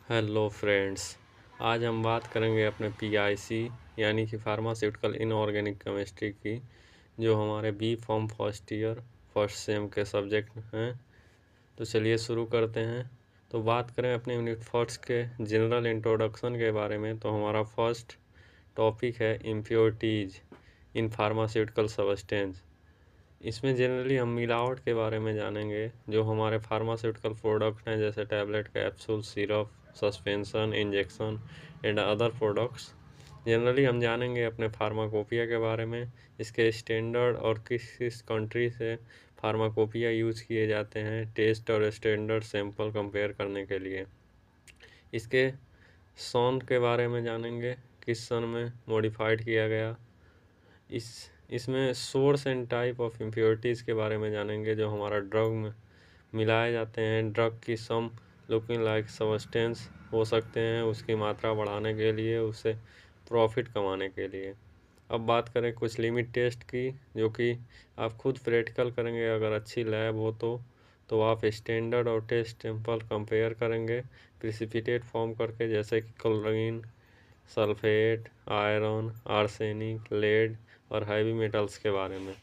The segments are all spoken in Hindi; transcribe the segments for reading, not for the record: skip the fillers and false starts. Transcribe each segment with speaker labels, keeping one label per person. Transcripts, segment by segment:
Speaker 1: Hello friends. आज हम बात करेंगे अपने पीआईसी यानी कि फार्मास्यूटिकल इनऑर्गेनिक केमिस्ट्री की, जो हमारे B pharm first year first sem के सब्जेक्ट हैं। तो चलिए शुरू करते हैं। तो बात करें अपने यूनिट फर्स्ट के जनरल इंट्रोडक्शन के बारे में, तो हमारा फर्स्ट टॉपिक है इम्प्योरिटीज़ इन फार्मास्यूटिकल सब्सटेंस। इसमें जनरली हम मिलावट के बारे में जानेंगे, जो हमारे फार्मास्यूटिकल प्रोडक्ट हैं जैसे tablet, capsule, syrup, suspension, injection and other products. Generally हम जानेंगे अपने फार्माकोपिया के बारे में, इसके स्टैंडर्ड और किस किस कंट्री से फार्माकोपिया यूज़ किए जाते हैं टेस्ट और स्टैंडर्ड सैंपल कंपेयर करने के लिए। इसके सन के बारे में जानेंगे, किस सन में मॉडिफाइड किया गया। इस इसमें source and type of impurities के बारे में जानेंगे, जो हमारा ड्रग में मिलाए जाते हैं। ड्रग की सम लुकिंग लाइक सब्सटेंस हो सकते हैं, उसकी मात्रा बढ़ाने के लिए, उससे प्रॉफिट कमाने के लिए। अब बात करें कुछ लिमिट टेस्ट की, जो कि आप खुद प्रैक्टिकल करेंगे अगर अच्छी लैब हो तो आप स्टैंडर्ड और टेस्ट सैंपल कंपेयर करेंगे प्रिसिपिटेट फॉर्म करके, जैसे कि chlorine, sulphate, iron, arsenic, lead और हैवी मेटल्स के बारे में।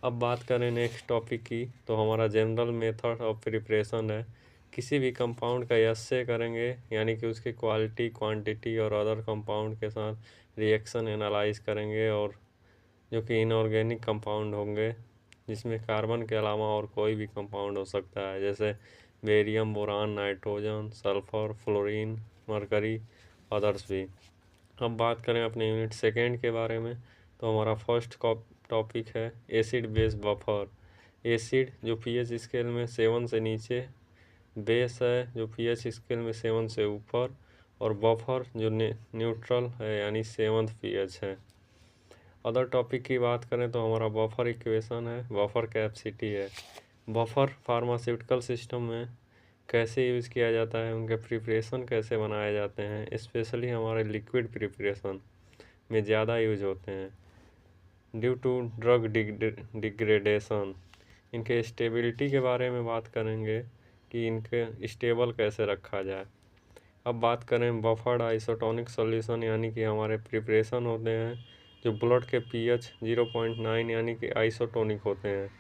Speaker 1: अब बात करें नेक्स्ट टॉपिक की, तो हमारा जनरल मेथड ऑफ प्रिपरेशन है। किसी भी कंपाउंड का एस्से करेंगे, यानी कि उसकी क्वालिटी, क्वांटिटी और अदर कंपाउंड के साथ रिएक्शन एनालाइज करेंगे, और जो कि इनऑर्गेनिक कंपाउंड होंगे, जिसमें कार्बन के अलावा और कोई भी कंपाउंड हो सकता है, जैसे barium, boron, nitrogen, sulphur, fluorine, mercury, others भी। अब बात करें अपने यूनिट सेकेंड के बारे में, तो हमारा फर्स्ट टॉपिक है एसिड बेस बफर। एसिड जो पीएच स्केल में 7 से नीचे, बेस है जो पीएच स्केल में 7 से ऊपर, और बफर जो न्यूट्रल है यानी 7th पीएच है। अदर टॉपिक की बात करें तो हमारा बफर इक्वेशन है, बफर कैपेसिटी है। बफर फार्मास्यूटिकल सिस्टम में कैसे यूज़ किया जाता है, उनके प्रिपरेशन कैसे बनाए जाते हैं, स्पेशली हमारे लिक्विड प्रिपरेशन में ज़्यादा यूज होते हैं ड्यू टू ड्रग डिग्रेडेशन। इनके स्टेबिलिटी के बारे में बात करेंगे कि इनके स्टेबल कैसे रखा जाए। अब बात करें बफर्ड आइसोटोनिक सॉल्यूशन, यानी कि हमारे प्रिपरेशन होते हैं जो ब्लड के पीएच 0.9 यानी कि आइसोटोनिक होते हैं।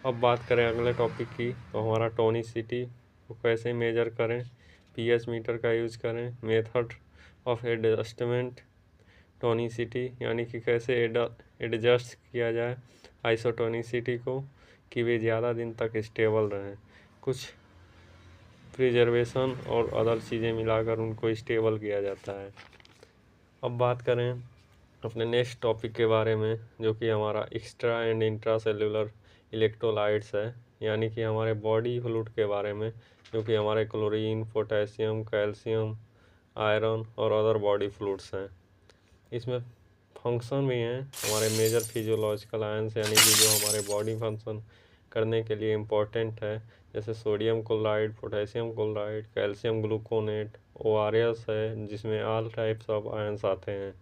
Speaker 1: अब बात करें अगले टॉपिक की, तो हमारा टोनिसिटी को कैसे मेजर करें, पीएच मीटर का यूज करें। मेथड ऑफ एडजस्टमेंट टोनिसिटी, यानी कि कैसे एडजस्ट किया जाए आइसोटोनिसिटी को, कि वे ज़्यादा दिन तक स्टेबल रहें। कुछ प्रिजर्वेशन और अदर चीज़ें मिलाकर उनको स्टेबल किया जाता है। अब बात करें अपने नेक्स्ट टॉपिक के बारे में, जो कि हमारा extra and intra cellular electrolytes है, यानी कि हमारे बॉडी फ्लूइड के बारे में, जो कि हमारे क्लोरीन, पोटेशियम, कैल्शियम, आयरन और अदर बॉडी फ्लूइड्स हैं। इसमें फंक्शन भी हैं हमारे मेजर फिजियोलॉजिकल आयंस, यानी कि जो हमारे बॉडी फंक्शन करने के लिए इम्पोर्टेंट है, जैसे sodium chloride, potassium chloride, calcium gluconate, ORS है जिसमें ऑल टाइप्स ऑफ आयंस आते हैं।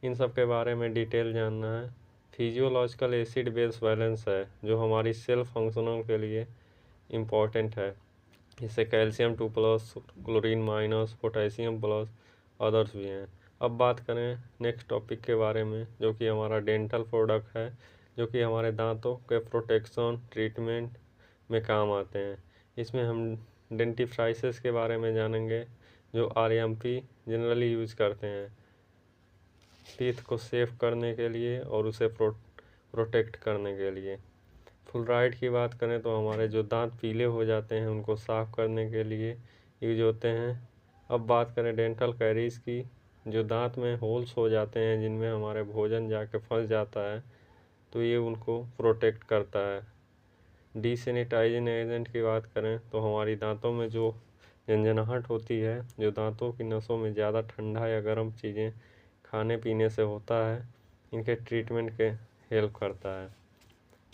Speaker 1: इन सब के बारे में डिटेल जानना है। फिजियोलॉजिकल एसिड बेस बैलेंस है, जो हमारी सेल फंक्शनों के लिए इम्पोर्टेंट है। इससे calcium 2+, chlorine minus, potassium plus, others भी हैं। अब बात करें नेक्स्ट टॉपिक के बारे में, जो कि हमारा डेंटल प्रोडक्ट है, जो कि हमारे दांतों के प्रोटेक्शन ट्रीटमेंट में काम आते हैं। इसमें हम डेंटिफ्राइसिस के बारे में जानेंगे, जो आरएमपी जनरली यूज़ करते हैं टीथ को सेफ करने के लिए और उसे प्रोटेक्ट करने के लिए। फ्लोराइड की बात करें तो हमारे जो दांत पीले हो जाते हैं उनको साफ़ करने के लिए यूज होते हैं। अब बात करें डेंटल कैरीज की, जो दांत में होल्स हो जाते हैं जिनमें हमारे भोजन जाके फंस जाता है, तो ये उनको प्रोटेक्ट करता है। डिसैनिटाइजिंग एजेंट की बात करें तो हमारी दांतों में जो झंझनाहट होती है, जो दांतों की नसों में ज़्यादा ठंडा या गर्म चीज़ें खाने पीने से होता है, इनके ट्रीटमेंट के हेल्प करता है।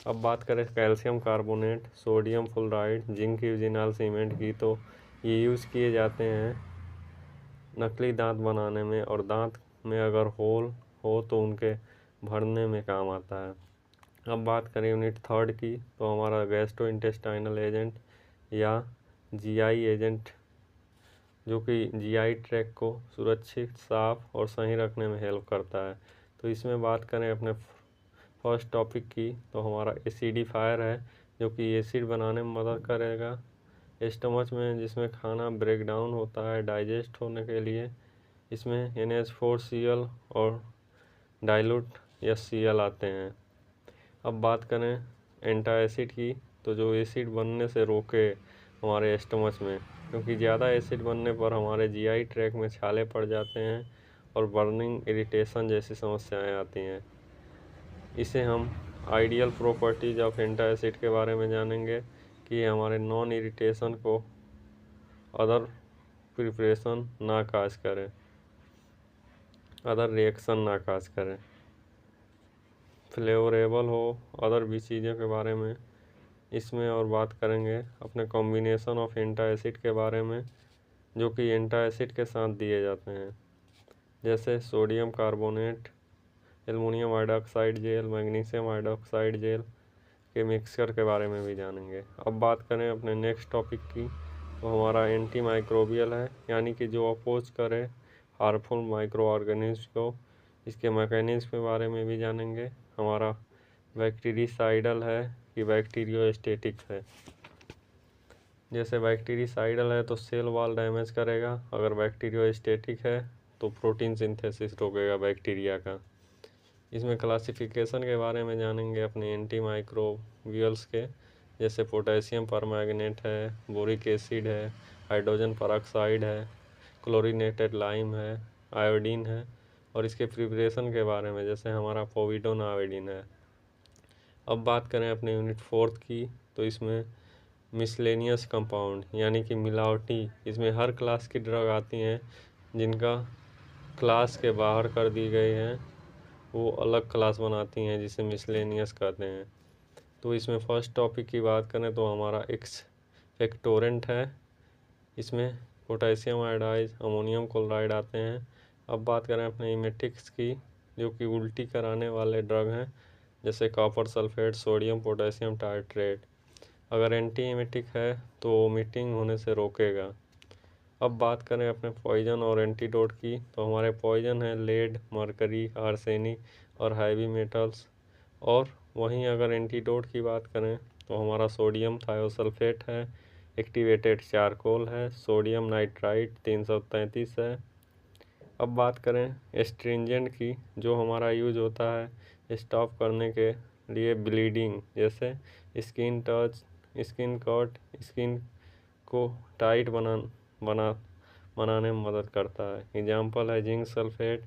Speaker 1: अब बात करें calcium carbonate, sodium fluoride, zinc eugenol cement की, तो ये यूज़ किए जाते हैं नकली दांत बनाने में, और दांत में अगर होल हो तो उनके भरने में काम आता है। अब बात करें यूनिट थर्ड की, तो हमारा गैस्ट्रो इंटेस्टाइनल एजेंट या जीआई एजेंट जो कि जीआई ट्रैक को सुरक्षित, साफ और सही रखने में हेल्प करता है। तो इसमें बात करें अपने फर्स्ट टॉपिक की, तो हमारा एसिडिफायर है, जो कि एसिड बनाने में मदद करेगा स्टमच में, जिसमें खाना ब्रेक डाउन होता है डाइजेस्ट होने के लिए। इसमें NH4Cl और डाइल्यूट HCl आते हैं। अब बात करें एंटासिड की, तो जो एसिड बनने से रोके हमारे स्टमच में, क्योंकि ज़्यादा एसिड बनने पर हमारे जीआई ट्रैक में छाले पड़ जाते हैं और बर्निंग, इरिटेशन जैसी समस्याएं आती हैं। इसे हम आइडियल प्रॉपर्टीज ऑफ एंटासिड के बारे में जानेंगे कि हमारे नॉन इरिटेशन को अदर प्रिपरेशन ना काज करें, अदर रिएक्शन ना काज करें, फ्लेवरेबल हो, अदर भी चीज़ों के बारे में इसमें और बात करेंगे। अपने कॉम्बिनेशन ऑफ एंटासिड के बारे में, जो कि एंटासिड के साथ दिए जाते हैं, जैसे sodium carbonate, aluminium hydroxide gel, magnesium hydroxide gel के मिक्सचर के बारे में भी जानेंगे। अब बात करें अपने नेक्स्ट टॉपिक की, तो हमारा एंटी माइक्रोबियल है, यानी कि जो अपोज करे हार्मफुल माइक्रो ऑर्गेनिज्म को। इसके मैकेनिज्म के बारे में भी जानेंगे। हमारा बैक्टीरिसाइडल है कि बैक्टीरियोस्टेटिक है। जैसे बैक्टीरिसाइडल है तो सेल वॉल डैमेज करेगा, अगर बैक्टीरियोस्टेटिक है तो प्रोटीन सिंथेसिस रोकेगा बैक्टीरिया का। इसमें क्लासिफिकेशन के बारे में जानेंगे अपने एंटी माइक्रोबियल्स के, जैसे पोटेशियम परमैंगनेट है, बोरिक एसिड है, हाइड्रोजन परऑक्साइड है, क्लोरीनेटेड लाइम है, आयोडीन है, और इसके प्रिपरेशन के बारे में, जैसे हमारा पोविडोन आयोडीन है। अब बात करें अपने यूनिट 4 की, तो इसमें मिसलेनियस कंपाउंड, यानी कि मिलावटी, इसमें हर क्लास की ड्रग आती हैं जिनका क्लास के बाहर कर दी गई हैं, वो अलग क्लास बनाती हैं, जिसे मिसलेनियस कहते हैं। तो इसमें फर्स्ट टॉपिक की बात करें तो हमारा एक्सपेक्टोरेंट है, इसमें पोटेशियम आयोडाइड, अमोनियम क्लोराइड आते हैं। अब बात करें अपने इमेटिक्स की, जो कि उल्टी कराने वाले ड्रग हैं, जैसे copper sulphate, sodium potassium titrate. अगर एंटी इमेटिक है तो वोमिटिंग होने से रोकेगा। अब बात करें अपने पॉइजन और एंटीडोट की, तो हमारे पॉइजन है लेड, मरकरी, आर्सेनिक और हैवी मेटल्स। और वहीं अगर एंटीडोट की बात करें तो हमारा सोडियम थायोसल्फेट है, एक्टिवेटेड चारकोल है, सोडियम नाइट्राइट 333 है। अब बात करें एस्ट्रिंजेंट की, जो हमारा यूज होता है स्टॉप करने के लिए ब्लीडिंग, जैसे skin touch, skin cut, skin को टाइट बनाने में मदद करता है। एग्जाम्पल है जिंक सल्फेट,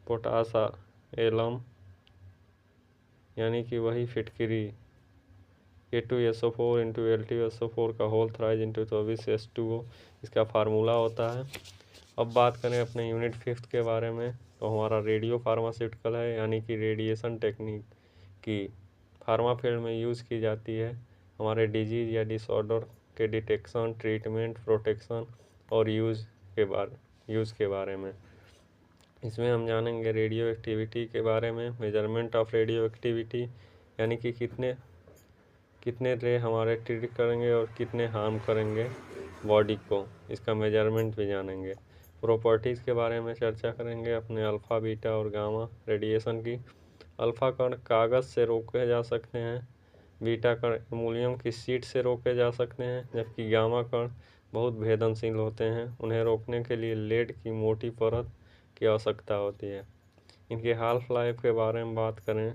Speaker 1: पोटास एलम, यानी कि वही फिटकरी, K2SO4 इंटू L2SO4 का होल थ्राइज इंटू 24H2O इसका फार्मूला होता है। अब बात करें अपने यूनिट 5 के बारे में, तो हमारा रेडियो फार्मास्यूटिकल है, यानी कि रेडिएशन टेक्निक की फार्मा फील्ड में यूज़ की जाती है हमारे डिजीज़ या डिसऑर्डर के डिटेक्शन, ट्रीटमेंट, प्रोटेक्शन और यूज़ के बारे में। इसमें हम जानेंगे रेडियो एक्टिविटी के बारे में, मेजरमेंट ऑफ रेडियो एक्टिविटी, यानी कि कितने रे हमारे ट्रीट करेंगे और कितने हार्म करेंगे बॉडी को, इसका मेजरमेंट भी जानेंगे। प्रॉपर्टीज़ के बारे में चर्चा करेंगे अपने अल्फ़ा, बीटा और गामा रेडिएशन की। अल्फ़ा कण कागज़ से रोके जा सकते हैं, बीटा कण एल्युमिनियम की शीट से रोके जा सकते हैं, जबकि गामा कण बहुत भेदनशील होते हैं, उन्हें रोकने के लिए लेड की मोटी परत की आवश्यकता होती है। इनके हाल्फ लाइफ के बारे में बात करें,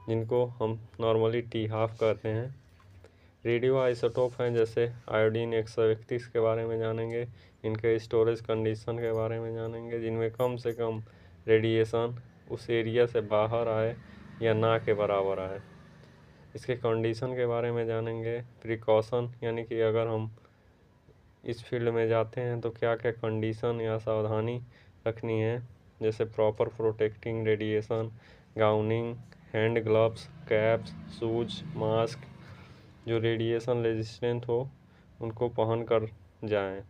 Speaker 1: जिनको हम नॉर्मली T½ कहते हैं। रेडियो आइसोटोप हैं, जैसे आयोडीन 131 के बारे में जानेंगे। इनके स्टोरेज कंडीशन के बारे में जानेंगे, जिनमें कम से कम रेडिएशन उस एरिया से बाहर आए या ना के बराबर आए। इसके कंडीशन के बारे में जानेंगे। प्रिकॉशन, यानी कि अगर हम इस फील्ड में जाते हैं तो क्या क्या कंडीशन या सावधानी रखनी है, जैसे proper protecting radiation, gowning, hand gloves, caps, shoes, mask जो रेडिएशन रेजिस्टेंट हो उनको पहन कर जाएं।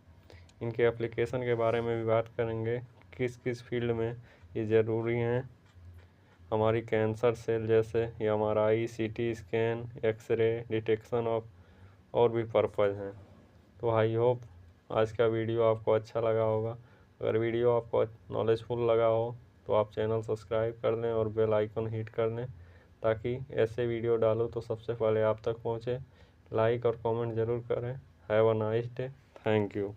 Speaker 1: इनके एप्लीकेशन के बारे में भी बात करेंगे, किस किस फील्ड में ये ज़रूरी हैं। हमारी कैंसर सेल जैसे MRI, CT scan, X ray detection of और भी पर्पज़ हैं। तो आई होप आज का वीडियो आपको अच्छा लगा होगा। अगर वीडियो आपको नॉलेजफुल लगा हो तो आप चैनल सब्सक्राइब कर लें और बेल आइकन हिट कर लें, ताकि ऐसे वीडियो डालो तो सबसे पहले आप तक पहुँचे। लाइक और कमेंट ज़रूर करें। Have a nice day. Thank you.